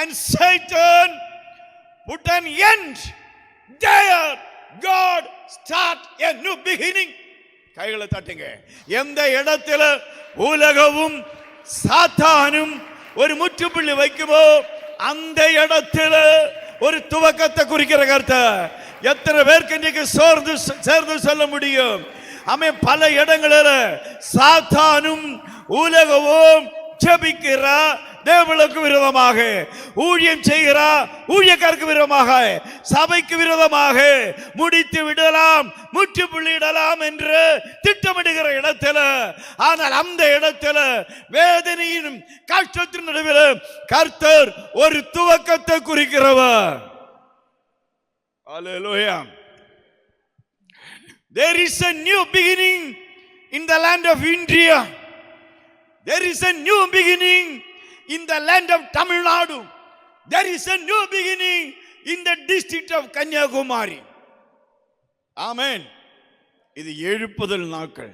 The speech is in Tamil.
and Satan put an end. There God start a new beginning. கைகளை தட்டுங்க. எந்த இடத்துல உலகமும் சாத்தானும் ஒரு முற்றுப்புள்ளி வைக்குமோ அந்த இடத்துல ஒரு துவக்கத்தை குறிக்கிற கருத்து. எத்தனை பேருக்கு இன்னைக்கு சேர்ந்து சொல்ல முடியும்? ஆமென். பல இடங்களில் சாத்தானும் உலகமும் ஜெபிக்கிற தேவனுக்கு விரோதமாக, ஊழியம் செய்கிற ஊழியக்காரருக்கு விரோதமாக, சபைக்கு விரோதமாக முடித்து விடலாம், முற்றுப்புள்ளிடலாம் என்று திட்டமிடுகிற இடத்துல, ஆனால் அந்த இடத்துல வேதனையின் கஷ்டத்தின் நடுவில் கர்த்தர் ஒரு துவக்கத்தை குறிக்கிறவர். Hallelujah. There is a new beginning in the land of India. There is a new beginning in the land of Tamil Nadu. There is a new beginning in the district of Kanyakumari. Amen. இது எழுப்புதல் நாட்கள்.